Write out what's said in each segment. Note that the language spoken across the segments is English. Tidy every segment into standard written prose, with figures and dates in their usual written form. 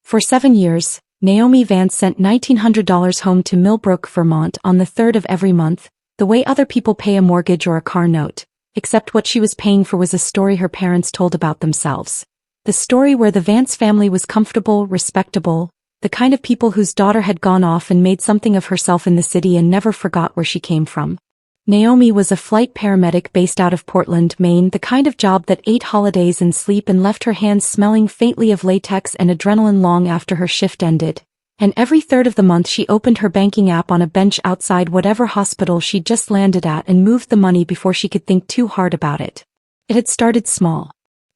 For 7 years, Naomi Vance sent $1,900 home to Millbrook, Vermont on the 3rd of every month, the way other people pay a mortgage or a car note, except what she was paying for was a story her parents told about themselves. The story where the Vance family was comfortable, respectable, the kind of people whose daughter had gone off and made something of herself in the city and never forgot where she came from. Naomi was a flight paramedic based out of Portland, Maine, the kind of job that ate holidays and sleep and left her hands smelling faintly of latex and adrenaline long after her shift ended. And every 3rd of the month she opened her banking app on a bench outside whatever hospital she'd just landed at and moved the money before she could think too hard about it. It had started small.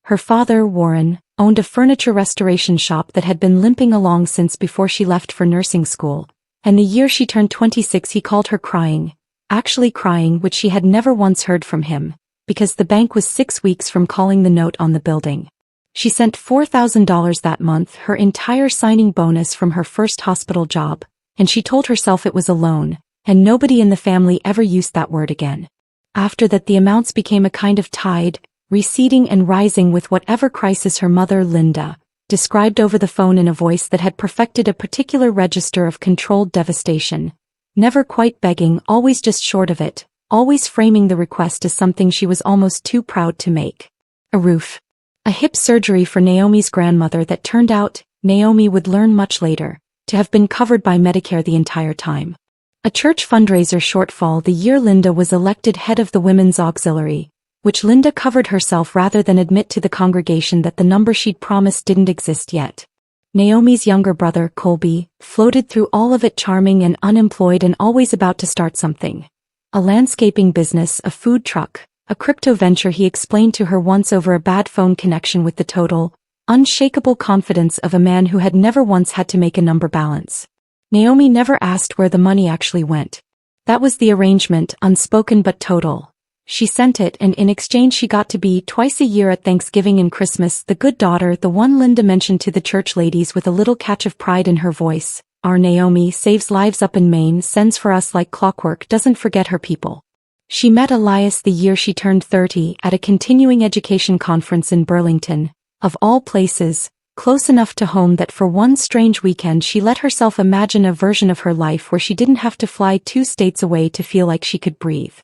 Her father, Warren, owned a furniture restoration shop that had been limping along since before she left for nursing school, and the year she turned 26 he called her crying. Actually crying, which she had never once heard from him, because the bank was 6 weeks from calling the note on the building. She sent $4,000 that month, her entire signing bonus from her first hospital job, and she told herself it was a loan, and nobody in the family ever used that word again. After that the amounts became a kind of tide, receding and rising with whatever crisis her mother, Linda, described over the phone in a voice that had perfected a particular register of controlled devastation. Never quite begging, always just short of it, always framing the request as something she was almost too proud to make. A roof. A hip surgery for Naomi's grandmother that turned out, Naomi would learn much later, to have been covered by Medicare the entire time. A church fundraiser shortfall the year Linda was elected head of the Women's Auxiliary, which Linda covered herself rather than admit to the congregation that the number she'd promised didn't exist yet. Naomi's younger brother, Colby, floated through all of it, charming and unemployed and always about to start something. A landscaping business, a food truck, a crypto venture, he explained to her once over a bad phone connection with the total, unshakable confidence of a man who had never once had to make a number balance. Naomi never asked where the money actually went. That was the arrangement, unspoken but total. She sent it, and in exchange she got to be, twice a year at Thanksgiving and Christmas, the good daughter, the one Linda mentioned to the church ladies with a little catch of pride in her voice. Our Naomi saves lives up in Maine, sends for us like clockwork, doesn't forget her people. She met Elias the year she turned 30 at a continuing education conference in Burlington, of all places, close enough to home that for one strange weekend she let herself imagine a version of her life where she didn't have to fly 2 states away to feel like she could breathe.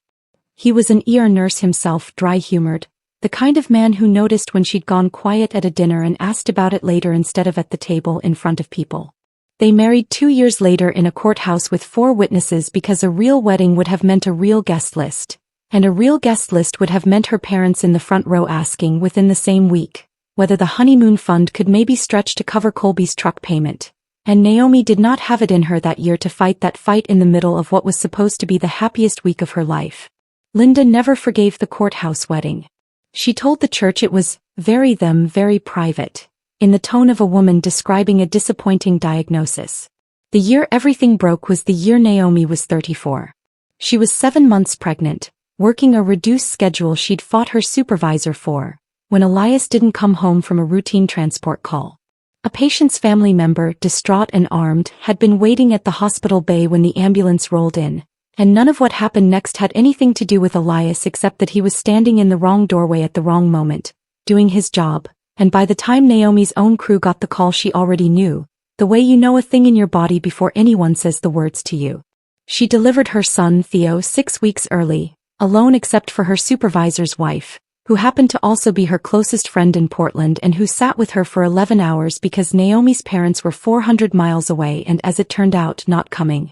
He was an ER nurse himself, dry-humored, the kind of man who noticed when she'd gone quiet at a dinner and asked about it later instead of at the table in front of people. They married 2 years later in a courthouse with 4 witnesses because a real wedding would have meant a real guest list, and a real guest list would have meant her parents in the front row asking within the same week whether the honeymoon fund could maybe stretch to cover Colby's truck payment. And Naomi did not have it in her that year to fight that fight in the middle of what was supposed to be the happiest week of her life. Linda never forgave the courthouse wedding. She told the church it was very private, in the tone of a woman describing a disappointing diagnosis. The year everything broke was the year Naomi was 34. She was 7 months pregnant, working a reduced schedule she'd fought her supervisor for, when Elias didn't come home from a routine transport call. A patient's family member, distraught and armed, had been waiting at the hospital bay when the ambulance rolled in. And none of what happened next had anything to do with Elias except that he was standing in the wrong doorway at the wrong moment, doing his job, and by the time Naomi's own crew got the call she already knew, the way you know a thing in your body before anyone says the words to you. She delivered her son, Theo, 6 weeks early, alone except for her supervisor's wife, who happened to also be her closest friend in Portland and who sat with her for 11 hours because Naomi's parents were 400 miles away and, as it turned out, not coming.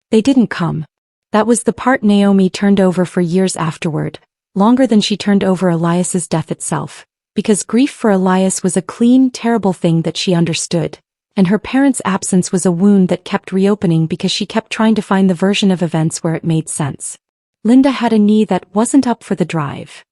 They didn't come. That was the part Naomi turned over for years afterward, longer than she turned over Elias's death itself, because grief for Elias was a clean, terrible thing that she understood, and her parents' absence was a wound that kept reopening because she kept trying to find the version of events where it made sense. Linda had a knee that wasn't up for the drive.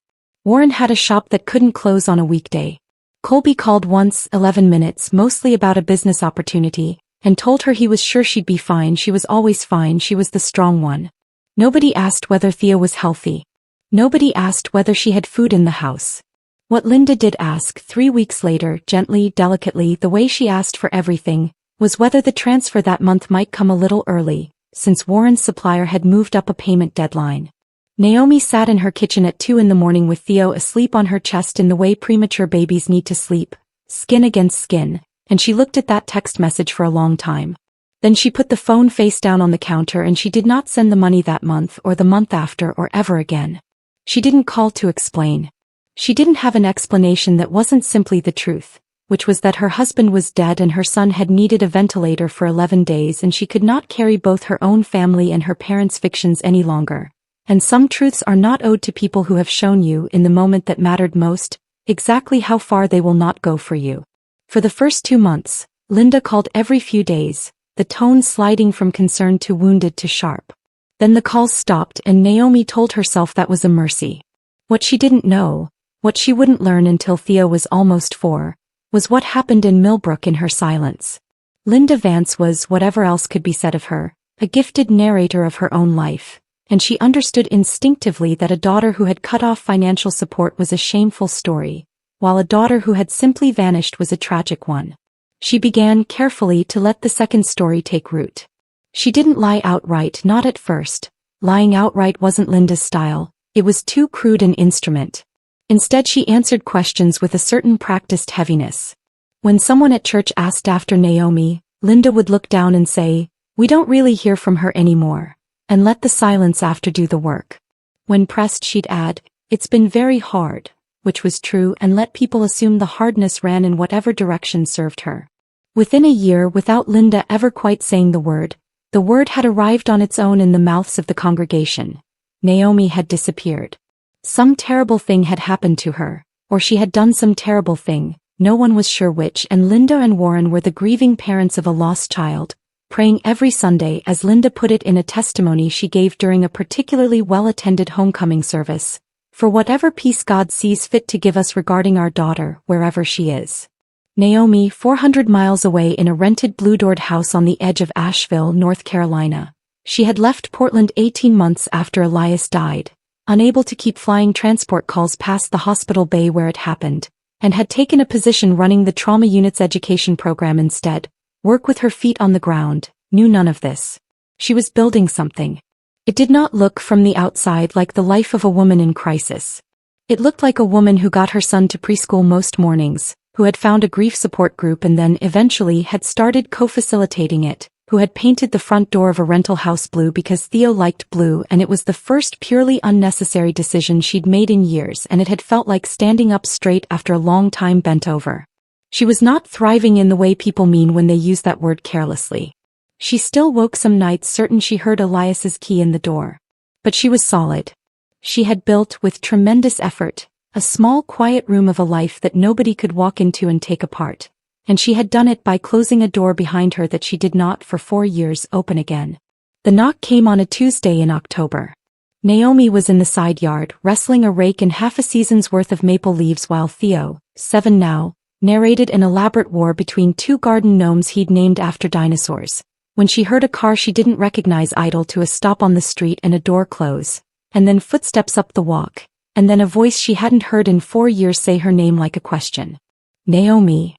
Warren had a shop that couldn't close on a weekday. Colby called once, 11 minutes, mostly about a business opportunity, and told her he was sure she'd be fine. She was always fine, she was the strong one. Nobody asked whether Thea was healthy. Nobody asked whether she had food in the house. What Linda did ask 3 weeks later, gently, delicately, the way she asked for everything, was whether the transfer that month might come a little early, since Warren's supplier had moved up a payment deadline. Naomi sat in her kitchen at 2 a.m. with Theo asleep on her chest in the way premature babies need to sleep, skin against skin, and she looked at that text message for a long time. Then she put the phone face down on the counter and she did not send the money that month or the month after or ever again. She didn't call to explain. She didn't have an explanation that wasn't simply the truth, which was that her husband was dead and her son had needed a ventilator for 11 days and she could not carry both her own family and her parents' fictions any longer. And some truths are not owed to people who have shown you in the moment that mattered most, exactly how far they will not go for you. For the first 2 months, Linda called every few days, the tone sliding from concerned to wounded to sharp. Then the calls stopped and Naomi told herself that was a mercy. What she didn't know, what she wouldn't learn until Theo was almost 4, was what happened in Millbrook in her silence. Linda Vance was, whatever else could be said of her, a gifted narrator of her own life, and she understood instinctively that a daughter who had cut off financial support was a shameful story, while a daughter who had simply vanished was a tragic one. She began carefully to let the second story take root. She didn't lie outright, not at first. Lying outright wasn't Linda's style, it was too crude an instrument. Instead she answered questions with a certain practiced heaviness. When someone at church asked after Naomi, Linda would look down and say, "We don't really hear from her anymore," and let the silence after do the work. When pressed she'd add, "It's been very hard," which was true, and let people assume the hardness ran in whatever direction served her. Within a year, without Linda ever quite saying the word had arrived on its own in the mouths of the congregation. Naomi had disappeared. Some terrible thing had happened to her, or she had done some terrible thing, no one was sure which, and Linda and Warren were the grieving parents of a lost child, praying every Sunday, as Linda put it in a testimony she gave during a particularly well-attended homecoming service, for whatever peace God sees fit to give us regarding our daughter, wherever she is. Naomi, 400 miles away in a rented blue-doored house on the edge of Asheville, North Carolina. She had left Portland 18 months after Elias died, unable to keep flying transport calls past the hospital bay where it happened, and had taken a position running the trauma unit's education program instead. Work with her feet on the ground, knew none of this. She was building something. It did not look from the outside like the life of a woman in crisis. It looked like a woman who got her son to preschool most mornings, who had found a grief support group and then eventually had started co-facilitating it, who had painted the front door of a rental house blue because Theo liked blue and it was the first purely unnecessary decision she'd made in years, and it had felt like standing up straight after a long time bent over. She was not thriving in the way people mean when they use that word carelessly. She still woke some nights certain she heard Elias's key in the door. But she was solid. She had built, with tremendous effort, a small quiet room of a life that nobody could walk into and take apart. And she had done it by closing a door behind her that she did not for 4 years open again. The knock came on a Tuesday in October. Naomi was in the side yard, wrestling a rake and half a season's worth of maple leaves while Theo, 7 now, narrated an elaborate war between 2 garden gnomes he'd named after dinosaurs, when she heard a car she didn't recognize idle to a stop on the street and a door close, and then footsteps up the walk, and then a voice she hadn't heard in 4 years say her name like a question. Naomi.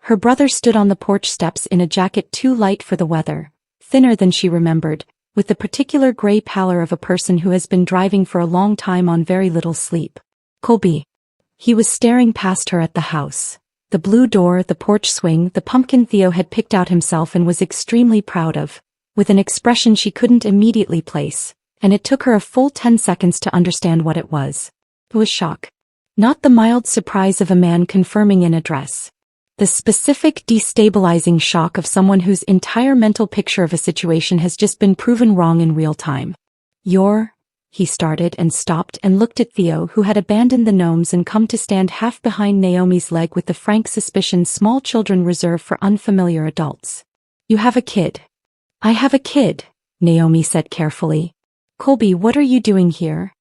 Her brother stood on the porch steps in a jacket too light for the weather, thinner than she remembered, with the particular gray pallor of a person who has been driving for a long time on very little sleep. Colby. He was staring past her at the house. The blue door, the porch swing, the pumpkin Theo had picked out himself and was extremely proud of, with an expression she couldn't immediately place, and it took her a full 10 seconds to understand what it was. It was shock. Not the mild surprise of a man confirming an address. The specific destabilizing shock of someone whose entire mental picture of a situation has just been proven wrong in real time. He started and stopped and looked at Theo, who had abandoned the gnomes and come to stand half behind Naomi's leg with the frank suspicion small children reserve for unfamiliar adults. You have a kid. I have a kid, Naomi said carefully. Colby, what are you doing here?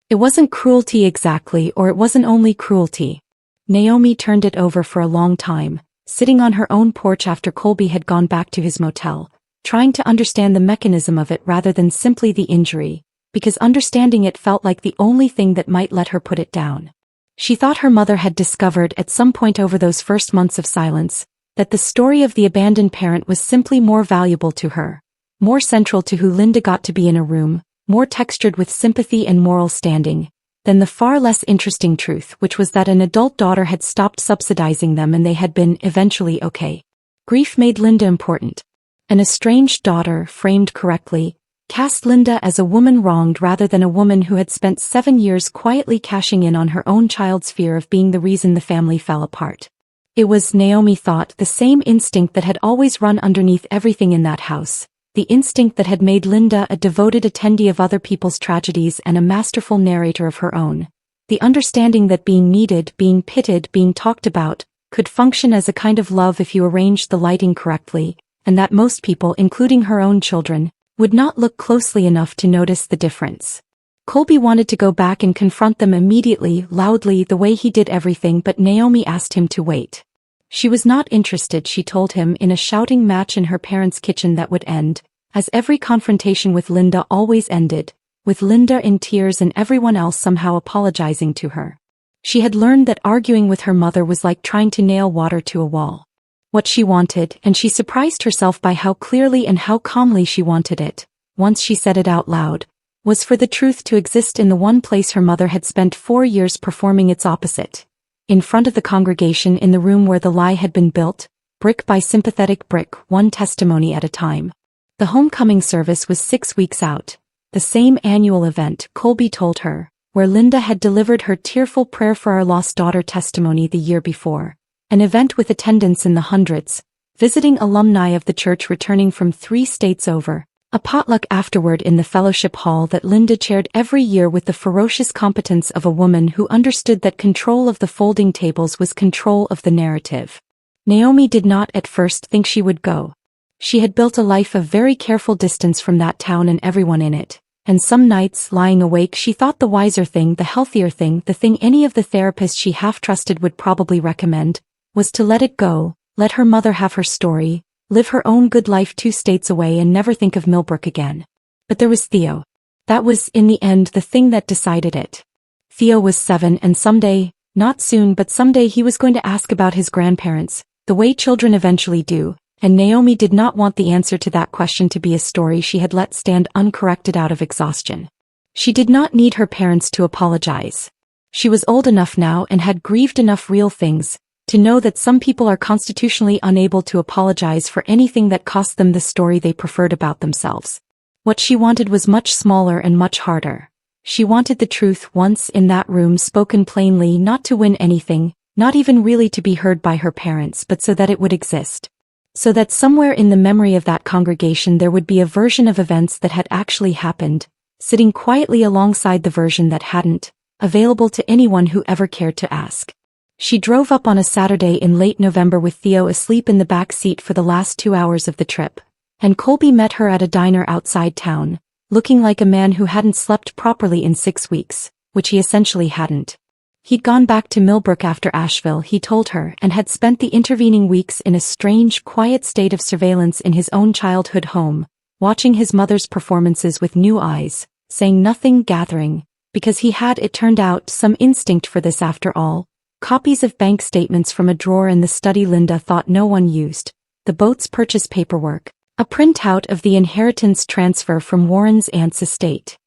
It wasn't cruelty exactly, or it wasn't only cruelty. Naomi turned it over for a long time, sitting on her own porch after Colby had gone back to his motel, trying to understand the mechanism of it rather than simply the injury, because understanding it felt like the only thing that might let her put it down. She thought her mother had discovered at some point over those first months of silence, that the story of the abandoned parent was simply more valuable to her, more central to who Linda got to be in a room, more textured with sympathy and moral standing, than the far less interesting truth, which was that an adult daughter had stopped subsidizing them and they had been eventually okay. Grief made Linda important. An estranged daughter, framed correctly, cast Linda as a woman wronged rather than a woman who had spent 7 years quietly cashing in on her own child's fear of being the reason the family fell apart. It was, Naomi thought, the same instinct that had always run underneath everything in that house, the instinct that had made Linda a devoted attendee of other people's tragedies and a masterful narrator of her own. The understanding that being needed, being pitied, being talked about, could function as a kind of love if you arranged the lighting correctly, and that most people, including her own children, would not look closely enough to notice the difference. Colby wanted to go back and confront them immediately, loudly, the way he did everything, but Naomi asked him to wait. She was not interested, she told him, in a shouting match in her parents' kitchen that would end, as every confrontation with Linda always ended, with Linda in tears and everyone else somehow apologizing to her. She had learned that arguing with her mother was like trying to nail water to a wall. What she wanted, and she surprised herself by how clearly and how calmly she wanted it, once she said it out loud, was for the truth to exist in the one place her mother had spent 4 years performing its opposite. In front of the congregation, in the room where the lie had been built, brick by sympathetic brick, one testimony at a time. The homecoming service was 6 weeks out, the same annual event, Colby told her, where Linda had delivered her tearful prayer for our lost daughter testimony the year before. An event with attendance in the hundreds, visiting alumni of the church returning from 3 states over, a potluck afterward in the fellowship hall that Linda chaired every year with the ferocious competence of a woman who understood that control of the folding tables was control of the narrative. Naomi did not at first think she would go. She had built a life of very careful distance from that town and everyone in it, and some nights, lying awake, she thought the wiser thing, the healthier thing, the thing any of the therapists she half-trusted would probably recommend, was to let it go, let her mother have her story, live her own good life 2 states away and never think of Millbrook again. But there was Theo. That was, in the end, the thing that decided it. Theo was 7 and someday, not soon but someday, he was going to ask about his grandparents, the way children eventually do, and Naomi did not want the answer to that question to be a story she had let stand uncorrected out of exhaustion. She did not need her parents to apologize. She was old enough now and had grieved enough real things to know that some people are constitutionally unable to apologize for anything that cost them the story they preferred about themselves. What she wanted was much smaller and much harder. She wanted the truth once in that room, spoken plainly, not to win anything, not even really to be heard by her parents, but so that it would exist. So that somewhere in the memory of that congregation there would be a version of events that had actually happened, sitting quietly alongside the version that hadn't, available to anyone who ever cared to ask. She drove up on a Saturday in late November with Theo asleep in the back seat for the last 2 hours of the trip, and Colby met her at a diner outside town, looking like a man who hadn't slept properly in 6 weeks, which he essentially hadn't. He'd gone back to Millbrook after Asheville, he told her, and had spent the intervening weeks in a strange, quiet state of surveillance in his own childhood home, watching his mother's performances with new eyes, saying nothing, gathering, because he had, it turned out, some instinct for this after all. Copies of bank statements from a drawer in the study Linda thought no one used, the boat's purchase paperwork, a printout of the inheritance transfer from Warren's aunt's estate.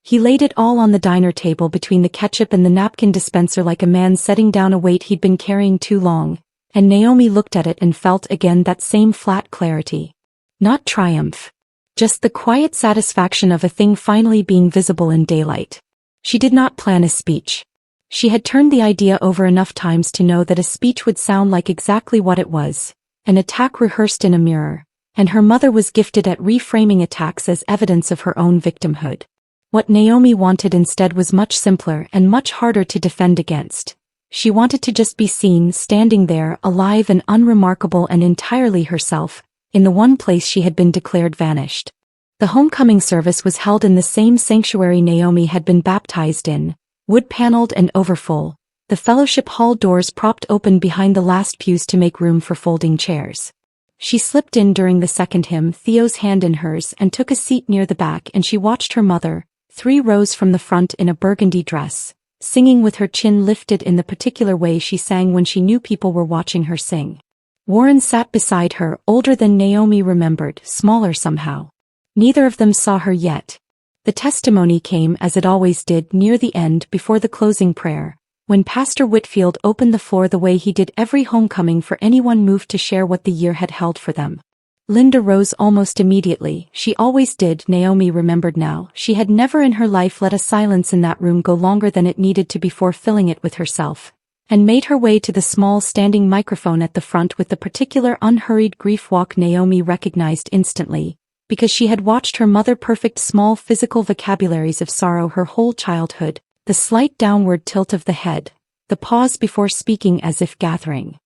He laid it all on the diner table between the ketchup and the napkin dispenser like a man setting down a weight he'd been carrying too long, and Naomi looked at it and felt again that same flat clarity. Not triumph. Just the quiet satisfaction of a thing finally being visible in daylight. She did not plan a speech. She had turned the idea over enough times to know that a speech would sound like exactly what it was, an attack rehearsed in a mirror, and her mother was gifted at reframing attacks as evidence of her own victimhood. What Naomi wanted instead was much simpler and much harder to defend against. She wanted to just be seen, standing there, alive and unremarkable and entirely herself, in the one place she had been declared vanished. The homecoming service was held in the same sanctuary Naomi had been baptized in, wood-paneled and overfull, the fellowship hall doors propped open behind the last pews to make room for folding chairs. She slipped in during the second hymn, Theo's hand in hers, and took a seat near the back, and she watched her mother, 3 rows from the front in a burgundy dress, singing with her chin lifted in the particular way she sang when she knew people were watching her sing. Warren sat beside her, older than Naomi remembered, smaller somehow. Neither of them saw her yet. The testimony came, as it always did, near the end, before the closing prayer, When Pastor Whitfield opened the floor the way he did every homecoming for anyone moved to share what the year had held for them. Linda rose almost immediately. She always did, Naomi remembered now. She had never in her life let a silence in that room go longer than it needed to before filling it with herself, and made her way to the small standing microphone at the front with the particular unhurried grief walk Naomi recognized instantly, because she had watched her mother perfect small physical vocabularies of sorrow her whole childhood, the slight downward tilt of the head, the pause before speaking as if gathering.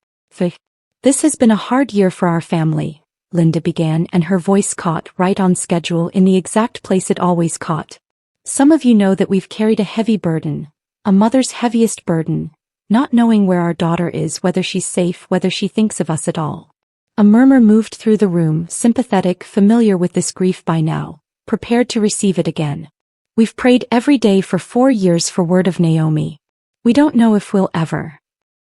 This has been a hard year for our family, Linda began, and her voice caught right on schedule in the exact place it always caught. Some of you know that we've carried a heavy burden, a mother's heaviest burden, not knowing where our daughter is, whether she's safe, whether she thinks of us at all. A murmur moved through the room, sympathetic, familiar with this grief by now, prepared to receive it again. We've prayed every day for 4 years for word of Naomi. We don't know if we'll ever.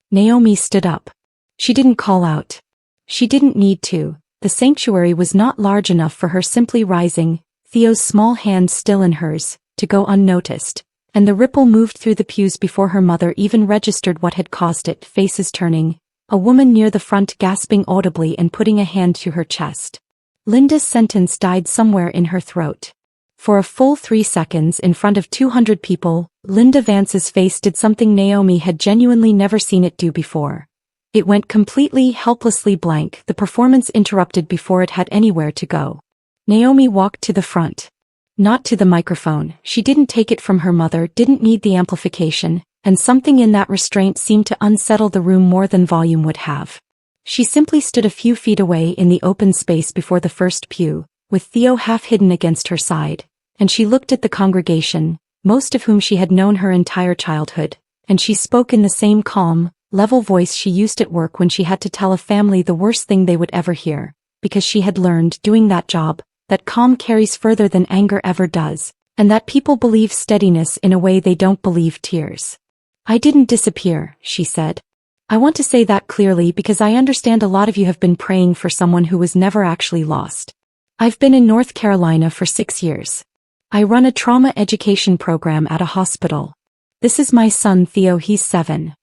Naomi stood up. She didn't call out. She didn't need to. The sanctuary was not large enough for her simply rising, Theo's small hand still in hers, to go unnoticed, and the ripple moved through the pews before her mother even registered what had caused it, faces turning, a woman near the front gasping audibly and putting a hand to her chest. Linda's sentence died somewhere in her throat. For a full 3 seconds in front of 200 people, Linda Vance's face did something Naomi had genuinely never seen it do before. It went completely, helplessly blank, the performance interrupted before it had anywhere to go. Naomi walked to the front. Not to the microphone. She didn't take it from her mother, didn't need the amplification, and something in that restraint seemed to unsettle the room more than volume would have. She simply stood a few feet away in the open space before the first pew, with Theo half hidden against her side, and she looked at the congregation, most of whom she had known her entire childhood, and she spoke in the same calm, level voice she used at work when she had to tell a family the worst thing they would ever hear, because she had learned, doing that job, that calm carries further than anger ever does, and that people believe steadiness in a way they don't believe tears. I didn't disappear, she said. I want to say that clearly because I understand a lot of you have been praying for someone who was never actually lost. I've been in North Carolina for 6 years. I run a trauma education program at a hospital. This is my son Theo, he's 7.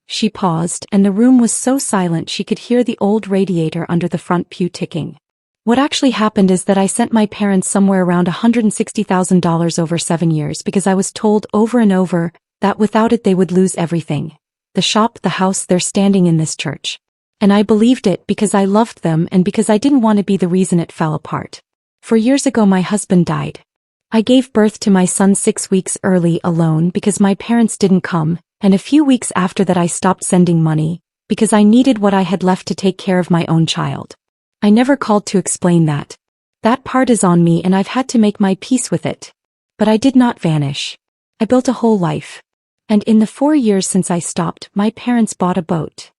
She paused, and the room was so silent she could hear the old radiator under the front pew ticking. What actually happened is that I sent my parents somewhere around $160,000 over 7 years because I was told over and over that without it they would lose everything. The shop, the house, they're standing in this church. And I believed it because I loved them and because I didn't want to be the reason it fell apart. 4 years ago my husband died. I gave birth to my son 6 weeks early alone because my parents didn't come, and a few weeks after that I stopped sending money, because I needed what I had left to take care of my own child. I never called to explain that. That part is on me and I've had to make my peace with it. But I did not vanish. I built a whole life. And in the 4 years since I stopped, my parents bought a boat.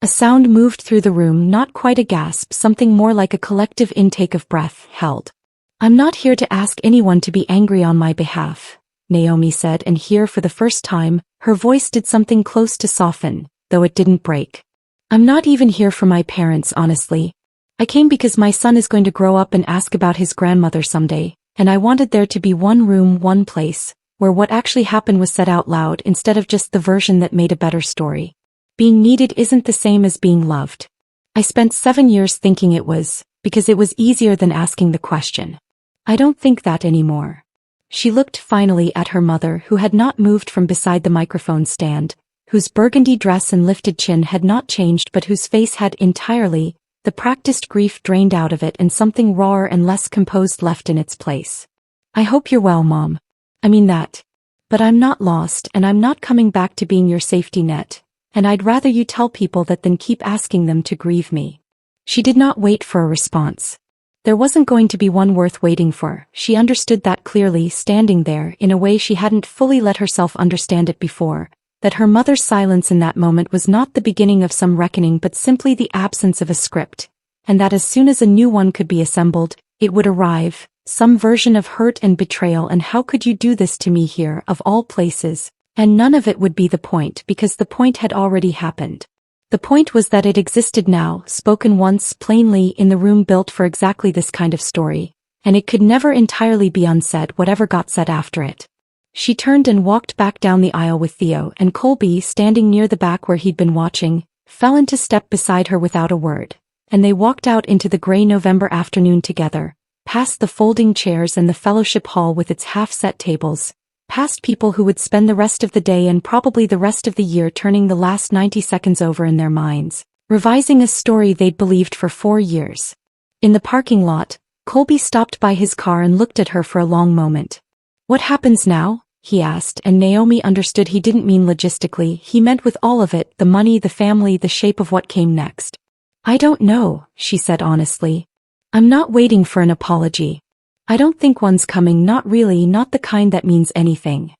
A sound moved through the room, not quite a gasp, something more like a collective intake of breath, held. I'm not here to ask anyone to be angry on my behalf, Naomi said, and here for the first time, her voice did something close to soften, though it didn't break. I'm not even here for my parents, honestly. I came because my son is going to grow up and ask about his grandmother someday, and I wanted there to be one room, one place, where what actually happened was said out loud instead of just the version that made a better story. Being needed isn't the same as being loved. I spent 7 years thinking it was, because it was easier than asking the question. I don't think that anymore. She looked finally at her mother, who had not moved from beside the microphone stand, whose burgundy dress and lifted chin had not changed but whose face had entirely, the practiced grief drained out of it and something rawer and less composed left in its place. I hope you're well, Mom. I mean that. But I'm not lost and I'm not coming back to being your safety net, and I'd rather you tell people that than keep asking them to grieve me. She did not wait for a response. There wasn't going to be one worth waiting for. She understood that clearly, standing there in a way she hadn't fully let herself understand it before, that her mother's silence in that moment was not the beginning of some reckoning but simply the absence of a script, and that as soon as a new one could be assembled, it would arrive, some version of hurt and betrayal. And how could you do this to me here, of all places? And none of it would be the point because the point had already happened. The point was that it existed now, spoken once plainly in the room built for exactly this kind of story, and it could never entirely be unsaid whatever got said after it. She turned and walked back down the aisle with Theo, and Colby, standing near the back where he'd been watching, fell into step beside her without a word. And they walked out into the gray November afternoon together, past the folding chairs and the fellowship hall with its half-set tables, past people who would spend the rest of the day and probably the rest of the year turning the last 90 seconds over in their minds, revising a story they'd believed for 4 years. In the parking lot, Colby stopped by his car and looked at her for a long moment. "What happens now?" he asked, and Naomi understood he didn't mean logistically, he meant with all of it, the money, the family, the shape of what came next. "I don't know," she said honestly. "I'm not waiting for an apology. I don't think one's coming, not really, not the kind that means anything."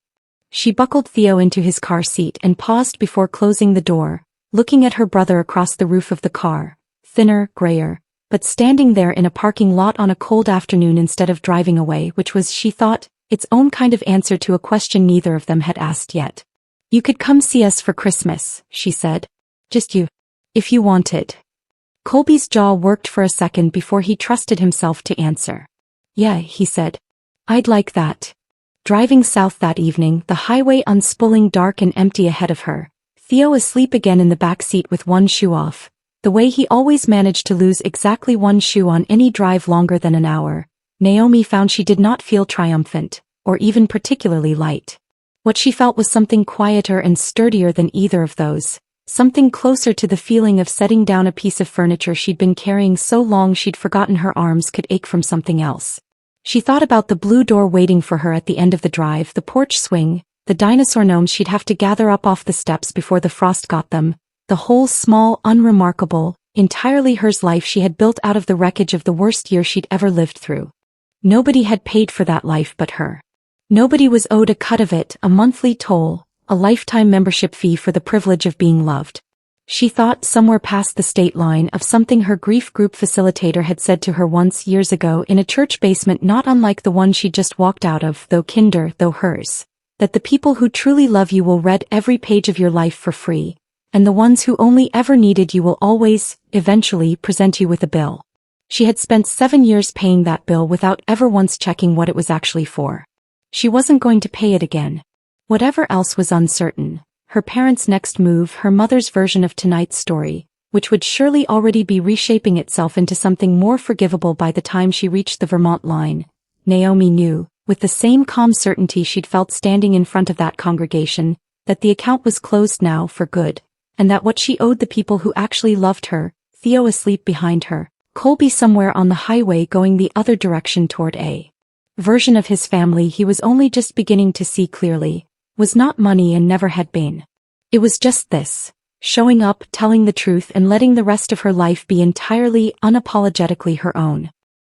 She buckled Theo into his car seat and paused before closing the door, looking at her brother across the roof of the car, thinner, grayer, but standing there in a parking lot on a cold afternoon instead of driving away, which was, she thought, its own kind of answer to a question neither of them had asked yet. "You could come see us for Christmas," she said. "Just you. If you wanted." Colby's jaw worked for a second before he trusted himself to answer. "Yeah," he said. "I'd like that." Driving south that evening, the highway unspooling dark and empty ahead of her, Theo asleep again in the back seat with one shoe off, the way he always managed to lose exactly one shoe on any drive longer than an hour. Naomi found she did not feel triumphant, or even particularly light. What she felt was something quieter and sturdier than either of those, something closer to the feeling of setting down a piece of furniture she'd been carrying so long she'd forgotten her arms could ache from something else. She thought about the blue door waiting for her at the end of the drive, the porch swing, the dinosaur gnomes she'd have to gather up off the steps before the frost got them, the whole small, unremarkable, entirely hers life she had built out of the wreckage of the worst year she'd ever lived through. Nobody had paid for that life but her. Nobody was owed a cut of it, a monthly toll, a lifetime membership fee for the privilege of being loved. She thought, somewhere past the state line, of something her grief group facilitator had said to her once years ago in a church basement not unlike the one she'd just walked out of, though kinder, though hers, that the people who truly love you will read every page of your life for free, and the ones who only ever needed you will always, eventually, present you with a bill. She had spent 7 years paying that bill without ever once checking what it was actually for. She wasn't going to pay it again. Whatever else was uncertain, her parents' next move, her mother's version of tonight's story, which would surely already be reshaping itself into something more forgivable by the time she reached the Vermont line, Naomi knew, with the same calm certainty she'd felt standing in front of that congregation, that the account was closed now for good, and that what she owed the people who actually loved her, Theo asleep behind her, Colby somewhere on the highway going the other direction toward a version of his family he was only just beginning to see clearly, was not money and never had been. It was just this, showing up, telling the truth and letting the rest of her life be entirely, unapologetically her own.